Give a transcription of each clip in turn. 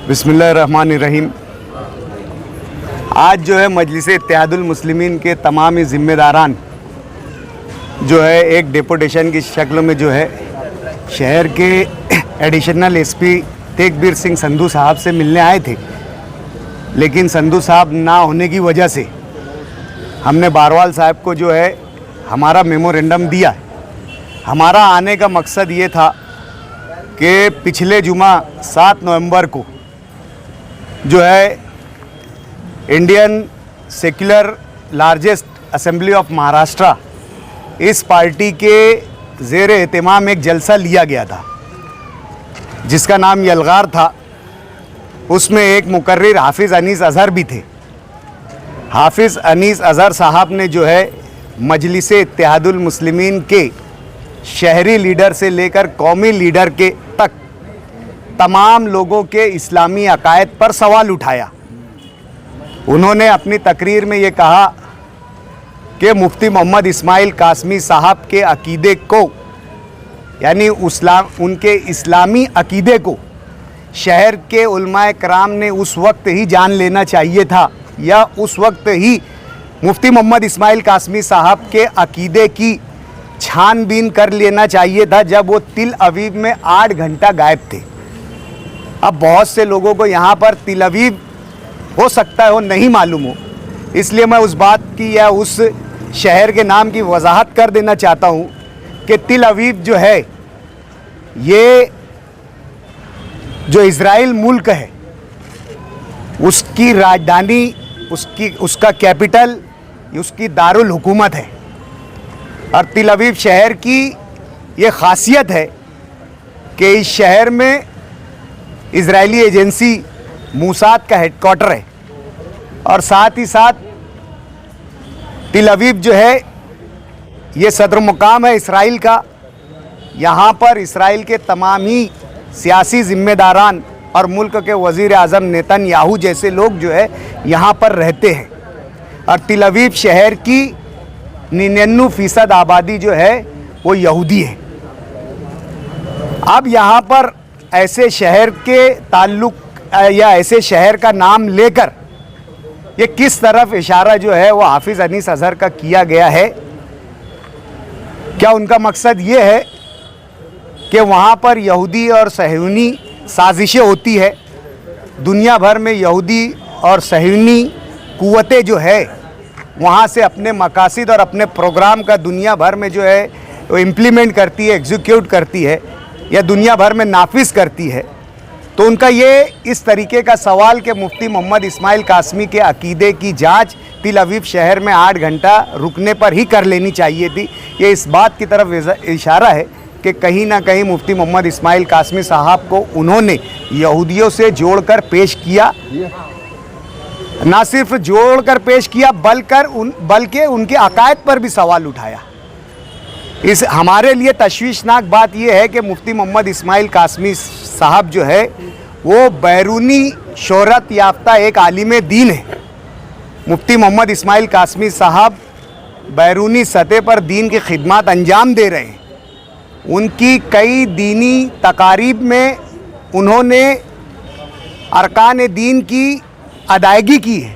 बिस्मिल्लाहिर्रहमानिर्रहीम। आज जो है मजलिस इत्तेहादुल मुस्लिमीन के तमाम ही ज़िम्मेदारान जो है एक डेपुटेशन की शक्ल में जो है शहर के एडिशनल एसपी तेगबीर सिंह संधू साहब से मिलने आए थे, लेकिन संधू साहब ना होने की वजह से हमने बारवाल साहब को जो है हमारा मेमोरेंडम दिया। हमारा आने का मकसद ये था कि पिछले जुमा 7 नवंबर को जो है Indian secular largest assembly of Maharashtra, इस पार्टी के ज़ेर एहतमाम एक जलसा लिया गया था जिसका नाम यलगार था। उसमें एक मुकर्रिर हाफिज़ अनीस अज़हर भी थे। हाफिज़ अनीस अज़हर साहब ने जो है मजलिस इत्तेहादुल मुस्लिमीन के शहरी लीडर से लेकर कौमी लीडर के तक तमाम लोगों के इस्लामी अकायद पर सवाल उठाया। उन्होंने अपनी तकरीर में ये कहा कि मुफ्ती मोहम्मद इस्माइल कासमी साहब के अकीदे को, यानी उनके इस्लामी अकीदे को शहर के उलमाए कराम ने उस वक्त ही जान लेना चाहिए था, या उस वक्त ही मुफ्ती मोहम्मद इस्माइल कासमी साहब के अकीदे की छानबीन कर लेना चाहिए था जब वो तिल अवीव में 8 घंटा गायब थे। अब बहुत से लोगों को यहाँ पर तिल अवीव हो सकता है वो नहीं मालूम हो, इसलिए मैं उस बात की या उस शहर के नाम की वजाहत कर देना चाहता हूँ कि तिल अवीव जो है ये जो इज़राइल मुल्क है उसकी राजधानी, उसका कैपिटल, उसकी दारुल हुकूमत है। और तिल अवीव शहर की ये ख़ासियत है कि इस शहर में इज़राइली एजेंसी मूसाद का हेडक्वार्टर है, और साथ ही साथ तिल अवीव जो है ये सदर मुकाम है इसराइल का। यहाँ पर इसराइल के तमाम ही सियासी ज़िम्मेदारान और मुल्क के वज़ीर आज़म नेतन्याहू जैसे लोग जो है यहाँ पर रहते हैं। और तिल अवीव शहर की 99% आबादी जो है वो यहूदी है। अब यहाँ पर ऐसे शहर के ताल्लुक या ऐसे शहर का नाम लेकर ये किस तरफ इशारा जो है वो हाफिज़ अनीस अज़हर का किया गया है? क्या उनका मकसद ये है कि वहाँ पर यहूदी और सहयूनी साजिशें होती है? दुनिया भर में यहूदी और सहयूनी कुव्वतें जो है वहाँ से अपने मकासिद और अपने प्रोग्राम का दुनिया भर में जो है वो इम्प्लीमेंट करती है, एग्जीक्यूट करती है या दुनिया भर में नाफिज करती है। तो उनका ये इस तरीके का सवाल कि मुफ्ती मोहम्मद इस्माइल कासमी के अकीदे की जांच तिल अवीव शहर में 8 घंटा रुकने पर ही कर लेनी चाहिए थी, ये इस बात की तरफ इशारा है कि कहीं ना कहीं मुफ्ती मोहम्मद इस्माइल कासमी साहब को उन्होंने यहूदियों से जोड़कर पेश किया। ना सिर्फ जोड़कर पेश किया बल्कि उनके अकायद पर भी सवाल उठाया। इस हमारे लिए तशवीशनाक बात यह है कि मुफ्ती मोहम्मद इस्माइल कासमी साहब जो है वो बैरूनी शोहरत याफ्ता एक आलिम दीन है। मुफ्ती मोहम्मद इस्माइल कासमी साहब बैरूनी सतह पर दीन की खिदमत अंजाम दे रहे हैं। उनकी कई दीनी तकारीब में उन्होंने अरकान दीन की अदायगी की है।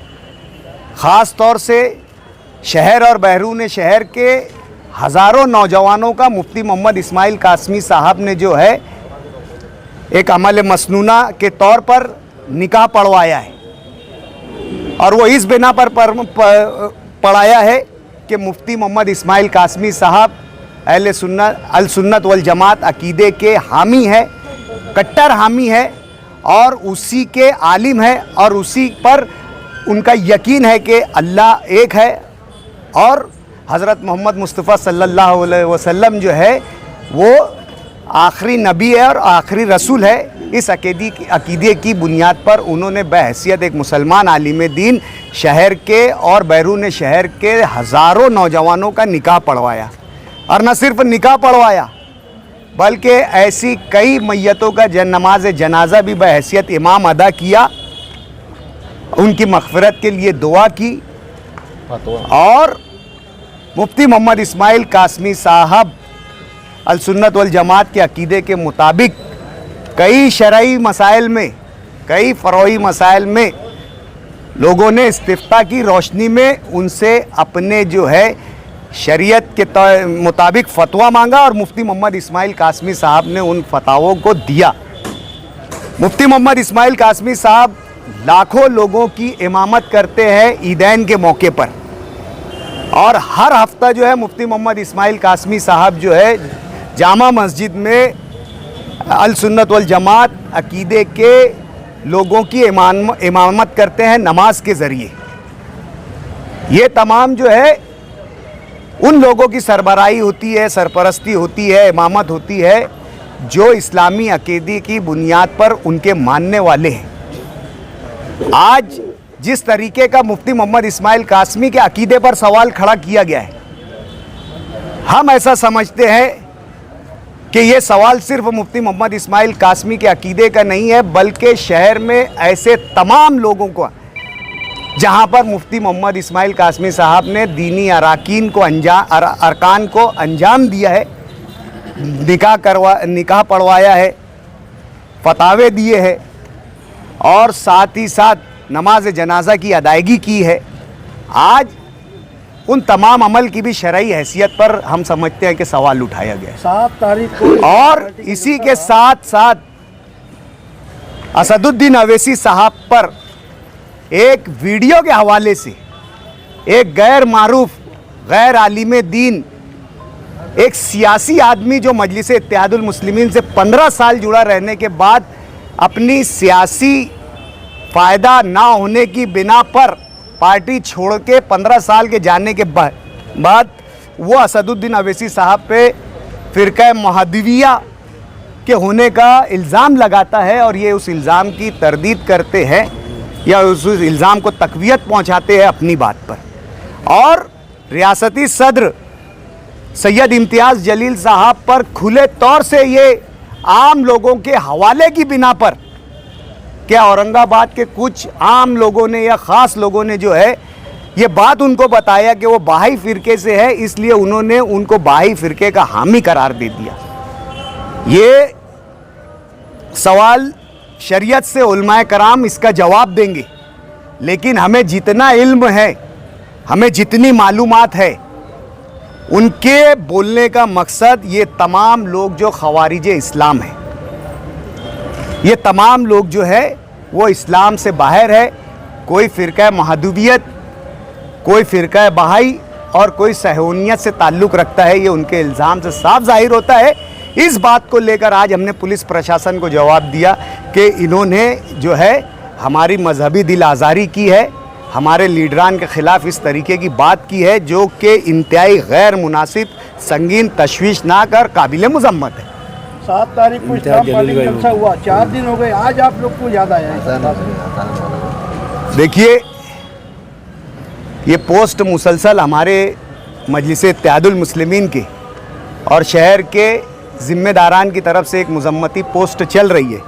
ख़ास तौर से शहर और बैरून शहर के हज़ारों नौजवानों का मुफ्ती मोहम्मद इस्माइल कासमी साहब ने जो है एक अमल मसनूना के तौर पर निकाह पढ़वाया है, और वो इस बिना पर पढ़ाया है कि मुफ्ती मोहम्मद इस्माइल कासमी साहब अल सुन्नत वल जमात अकीदे के हामी है, कट्टर हामी है, और उसी के आलिम है, और उसी पर उनका यकीन है कि अल्लाह एक है और हज़रत मोहम्मद मुस्तफ़ा सल्लल्लाहु अलैहि वसल्लम जो है वो आखिरी नबी है और आखिरी रसूल है। इस अकीदे की बुनियाद पर उन्होंने बहैसियत एक मुसलमान आलिम दीन शहर के और बैरून शहर के हज़ारों नौजवानों का निकाह पढ़वाया, और न सिर्फ निकाह पढ़वाया बल्कि ऐसी कई मैयतों का नमाज जनाजा भी बहैसियत इमाम अदा किया, उनकी मग़फ़िरत के लिए दुआ की। और मुफ्ती मोहम्मद इस्माइल कासमी साहब अल सुन्नत वल जमात के अकीदे के मुताबिक कई शरई मसाइल में कई फ़रोई मसाइल में लोगों ने इस्तिफ्ता की रोशनी में उनसे अपने जो है शरीयत के मुताबिक फतवा मांगा और मुफ्ती मोहम्मद इस्माइल कासमी साहब ने उन फतावों को दिया। मुफ्ती मोहम्मद इस्माइल कासमी साहब लाखों लोगों की इमामत करते हैं ईदैन के मौके पर, और हर हफ्ता जो है मुफ्ती मोहम्मद इस्माइल कासमी साहब जो है जामा मस्जिद में अल सुन्नत वल जमात अकीदे के लोगों की इमामत करते हैं नमाज के ज़रिए। ये तमाम जो है उन लोगों की सरबराही होती है, सरपरस्ती होती है, इमामत होती है जो इस्लामी अकीदे की बुनियाद पर उनके मानने वाले हैं। आज जिस तरीके का मुफ्ती मोहम्मद इस्माइल कासमी के अकीदे पर सवाल खड़ा किया गया है, हम ऐसा समझते हैं कि ये सवाल सिर्फ मुफ्ती मोहम्मद इस्माइल कासमी के अकीदे का नहीं है, बल्कि शहर में ऐसे तमाम लोगों को जहाँ पर मुफ्ती मोहम्मद इस्माइल कासमी साहब ने दीनी अरकान को अंजाम दिया है, निकाह पढ़वाया है, फतावे दिए हैं और साथ ही साथ नमाज जनाजा की अदायगी की है। आज उन तमाम अमल की भी शरई हैसियत पर हम समझते हैं कि सवाल उठाया गया है। 7 तारीख को और इसी के साथ साथ असदुद्दीन अवैसी साहब पर एक वीडियो के हवाले से एक गैर मारूफ, गैर आलिम दीन, एक सियासी आदमी जो मजलिस इत्तेहादुल मुस्लिमीन से 15 साल जुड़ा रहने के बाद अपनी सियासी फ़ायदा ना होने की बिना पर पार्टी छोड़ के 15 साल के जाने के बाद वो असदुद्दीन अवैसी साहब पे फ़िरक़ा मुहद्दिविया के होने का इल्ज़ाम लगाता है और ये उस इल्ज़ाम की तरदीद करते हैं या उस इल्ज़ाम को तक़वियत पहुंचाते हैं अपनी बात पर। और रियासती सदर सैयद इम्तियाज़ जलील साहब पर खुले तौर से ये आम लोगों के हवाले की बिना पर, क्या औरंगाबाद के कुछ आम लोगों ने या ख़ास लोगों ने जो है ये बात उनको बताया कि वो बाही फ़िरके से है, इसलिए उन्होंने उनको बाही फ़िरके का हामी करार दे दिया। ये सवाल शरीयत से उलमाए कराम इसका जवाब देंगे, लेकिन हमें जितना इल्म है, हमें जितनी मालूमात है, उनके बोलने का मकसद ये तमाम लोग जो ख़वारिज इस्लाम हैं, ये तमाम लोग जो है वो इस्लाम से बाहर है। कोई फ़िरक़ा महदूबियत, कोई फ़िरक़ा बहाई और कोई सहूनियत से ताल्लुक़ रखता है, ये उनके इल्ज़ाम से साफ ज़ाहिर होता है। इस बात को लेकर आज हमने पुलिस प्रशासन को जवाब दिया कि इन्होंने जो है हमारी मजहबी दिल आज़ारी की है, हमारे लीडरान के ख़िलाफ़ इस तरीके की बात की है जो कि इंतहाई गैर मुनासिब, संगीन, तशवीशनाक और काबिल मज़म्मत है। 7 तारीख को इस्लाम पार्टी का जलसा हुआ, 4 दिन हो गए, आज आप लोग को याद आया? देखिए, ये पोस्ट मुसलसल हमारे मजलिस इत्तेहादुल मुस्लिमीन के और शहर के ज़िम्मेदारान की तरफ से एक मज़म्मती पोस्ट चल रही है।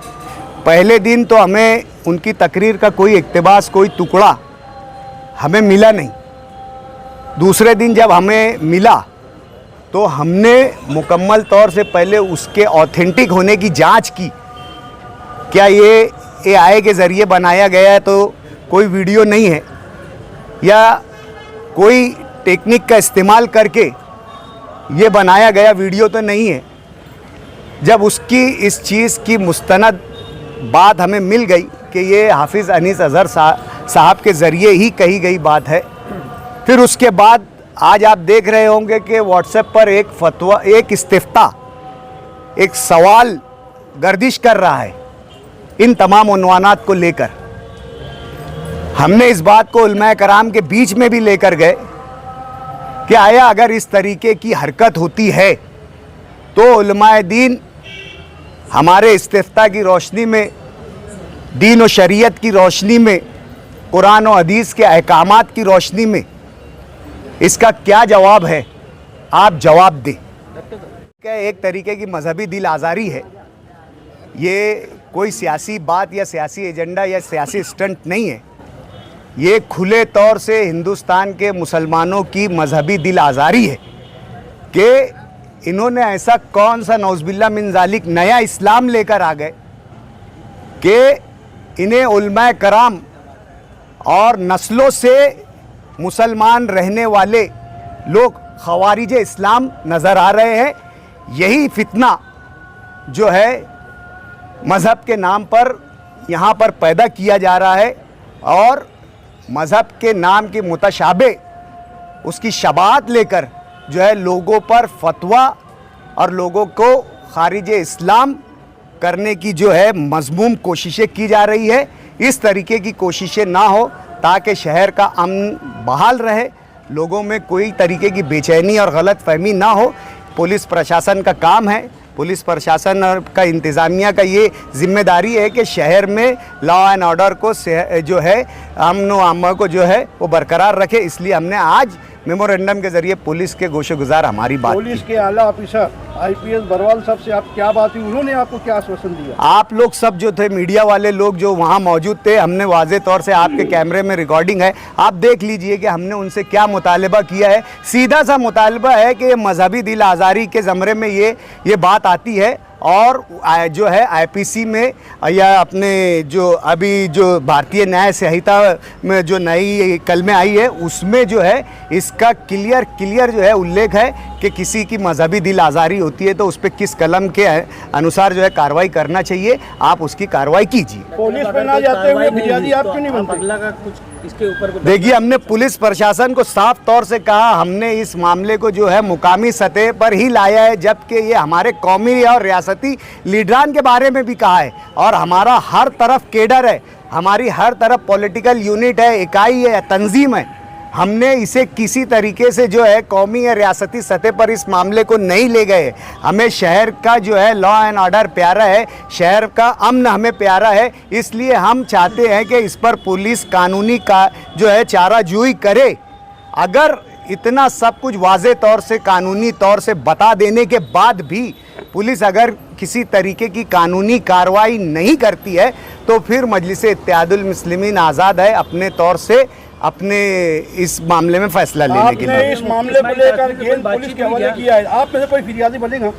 पहले दिन तो हमें उनकी तकरीर का कोई इक़्तिबास, कोई टुकड़ा हमें मिला नहीं। दूसरे दिन जब हमें मिला तो हमने मुकम्मल तौर से पहले उसके ऑथेंटिक होने की जांच की। क्या ये AI के ज़रिए बनाया गया है तो कोई वीडियो नहीं है, या कोई टेक्निक का इस्तेमाल करके ये बनाया गया वीडियो तो नहीं है। जब उसकी इस चीज़ की मुस्तनद बात हमें मिल गई कि ये हाफिज़ अनीस अज़हर साहब के ज़रिए ही कही गई बात है, फिर उसके बाद आज आप देख रहे होंगे कि व्हाट्सएप पर एक फतवा, एक इस्तिफ्ता, एक सवाल गर्दिश कर रहा है इन तमाम उन्वानात को लेकर। हमने इस बात को उलमाए कराम के बीच में भी लेकर गए कि आया अगर इस तरीके की हरकत होती है तो उलमाए दीन हमारे इस्तिफ्ता की रोशनी में, दीन और शरीयत की रोशनी में, कुरान और हदीस के अहकामात की रोशनी में इसका क्या जवाब है, आप जवाब दें। क्या एक तरीके की मजहबी दिल आज़ारी है, ये कोई सियासी बात या सियासी एजेंडा या सियासी स्टंट नहीं है। ये खुले तौर से हिंदुस्तान के मुसलमानों की मजहबी दिल आज़ारी है कि इन्होंने ऐसा कौन सा नौज़बिल्ला मिन ज़ालिक नया इस्लाम लेकर आ गए कि इन्हें उलमाए कराम और नस्लों से मुसलमान रहने वाले लोग खवारिज इस्लाम नज़र आ रहे हैं। यही फितना जो है मज़हब के नाम पर यहाँ पर पैदा किया जा रहा है और मज़हब के नाम की मुतशाबे उसकी शबात लेकर जो है लोगों पर फतवा और लोगों को खारिज इस्लाम करने की जो है मज़मूम कोशिशें की जा रही है। इस तरीके की कोशिशें ना हो ताकि शहर का अमन बहाल रहे, लोगों में कोई तरीके की बेचैनी और गलत फहमी ना हो। पुलिस प्रशासन का काम है, पुलिस प्रशासन और का इंतज़ामिया का ये जिम्मेदारी है कि शहर में लॉ एंड ऑर्डर को जो है अमन व अमान को जो है वो बरकरार रखे। इसलिए हमने आज मेमोरेंडम के ज़रिए पुलिस के गोशेगुजार हमारी बात पुलिस के आला ऑफिसर आईपीएस बरवाल साहब से आप क्या बात हुई, उन्होंने आपको क्या आश्वासन दिया? आप लोग सब जो थे मीडिया वाले लोग जो वहाँ मौजूद थे, हमने वाज़े तौर से आपके कैमरे में रिकॉर्डिंग है, आप देख लीजिए कि हमने उनसे क्या मुतालबा किया है। सीधा सा मुतालबा है कि मजहबी दिल आज़ारी के ज़मरे में ये बात आती है और जो है आईपीसी में या अपने जो अभी जो भारतीय न्याय संहिता में जो नई कलमें आई है उसमें जो है इसका क्लियर जो है उल्लेख है कि किसी की मजहबी दिल आज़ारी होती है तो उस पर किस कलम के अनुसार जो है कार्रवाई करना चाहिए, आप उसकी कार्रवाई कीजिए। पुलिस पे ना जाते हुए फिरियादी आप क्यों नहीं बनते? इसके ऊपर देखिए, हमने पुलिस प्रशासन को साफ तौर से कहा, हमने इस मामले को जो है मुकामी सतह पर ही लाया है, जबकि ये हमारे कौमी और रियासती लीडरान के बारे में भी कहा है और हमारा हर तरफ केडर है, हमारी हर तरफ पॉलिटिकल यूनिट है, इकाई है, तंजीम है। हमने इसे किसी तरीके से जो है कौमी या रियासती सतह पर इस मामले को नहीं ले गए। हमें शहर का जो है लॉ एंड ऑर्डर प्यारा है, शहर का अमन हमें प्यारा है, इसलिए हम चाहते हैं कि इस पर पुलिस कानूनी का जो है चाराजोई करे। अगर इतना सब कुछ वाज़े तौर से कानूनी तौर से बता देने के बाद भी पुलिस अगर किसी तरीके की कानूनी कार्रवाई नहीं करती है तो फिर मजलिस इत्तेहादुल मुस्लिमीन आज़ाद है अपने तौर से अपने इस मामले में फैसला लेने के लिए। आपने इस मामले को लेकर गेल पुलिस के हवाले किया है, आप में से कोई फिरियादी बनेगा?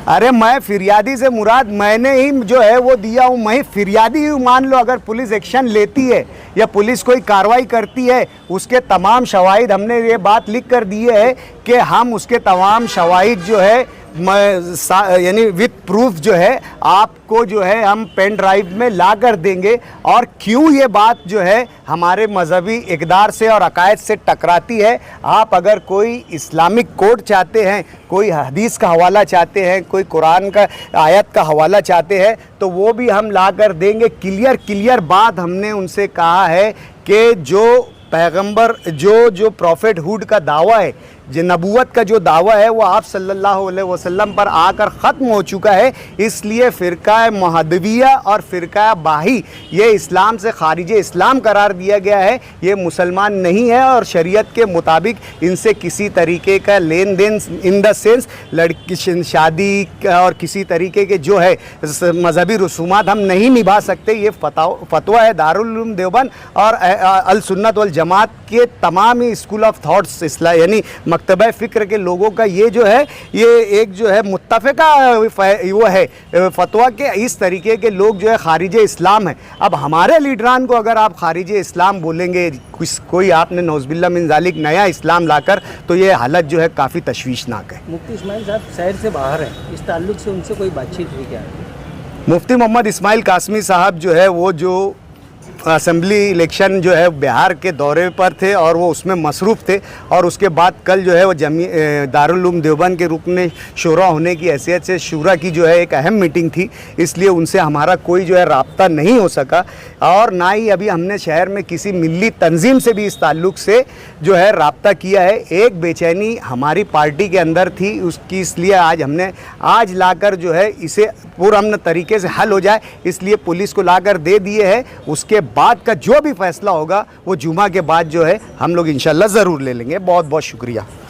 अरे मैं फिरियादी से मुराद मैंने ही जो है वो दिया हूँ, मैं फिरियादी हूँ। मान लो अगर पुलिस एक्शन लेती है या पुलिस कोई कार्रवाई करती है, उसके तमाम शवाहिद हमने ये बात लिख कर दी है कि हम उसके तमाम शवाहिद जो है यानी विद प्रूफ जो है आपको जो है हम पेन ड्राइव में ला कर देंगे। और क्यों ये बात जो है हमारे मजहबी इक़दार से और अकायद से टकराती है, आप अगर कोई इस्लामिक कोड चाहते हैं, कोई हदीस का हवाला चाहते हैं, कोई कुरान का आयत का हवाला चाहते हैं तो वो भी हम ला कर देंगे। क्लियर बात हमने उनसे कहा है कि जो पैगंबर जो प्रॉफिटहुड का दावा है, जो नबूवत का जो दावा है वो आप सल्लल्लाहु अलैहि वसल्लम पर आकर ख़त्म हो चुका है। इसलिए फ़िरका महदविया और फ़िरका बाही ये इस्लाम से खारिज इस्लाम करार दिया गया है, ये मुसलमान नहीं है और शरीयत के मुताबिक इनसे किसी तरीके का लेन देन इन द सेंस लड़की शादी और किसी तरीके के जो है मजहबी रसूमात हम नहीं निभा सकते। ये फतवा है दारुल उलूम देवबंद और अल सुन्नत वल जमात के तमाम ही स्कूल ऑफ थॉट्स इस्लाम यानी मकतबा फ़िक्र के लोगों का ये जो है ये एक जो है मुत्तफ़िका वो है फतवा के इस तरीके के लोग जो है खारिज इस्लाम है। अब हमारे लीडरान को अगर आप खारिज इस्लाम बोलेंगे, कोई आपने नौज़बिल्लाह मिन ज़ालिक नया इस्लाम लाकर, तो ये हालत जो है काफ़ी तशवीशनाक है। मुफ्ती इस्माइल साहब शहर से बाहर हैं, इस ताल्लुक़ से उनसे कोई बातचीत हुई क्या? मुफ्ती मोहम्मद इस्माइल कासमी साहब जो है वो जो असेंबली इलेक्शन जो है बिहार के दौरे पर थे और वो उसमें मसरूफ़ थे और उसके बाद कल जो है वो दारुल उलूम देवबंद के रुकने शूरा होने की हैसियत से शूरा की जो है एक अहम मीटिंग थी, इसलिए उनसे हमारा कोई जो है राब्ता नहीं हो सका और ना ही अभी हमने शहर में किसी मिली तंजीम से भी इस ताल्लुक़ से जो है राब्ता किया है। एक बेचैनी हमारी पार्टी के अंदर थी उसकी, इसलिए आज हमने लाकर जो है इसे पुरअमन तरीके से हल हो जाए इसलिए पुलिस को लाकर दे दिए है। उसके बाद का जो भी फैसला होगा वो जुमा के बाद जो है हम लोग इंशाल्लाह ज़रूर ले लेंगे। बहुत बहुत शुक्रिया।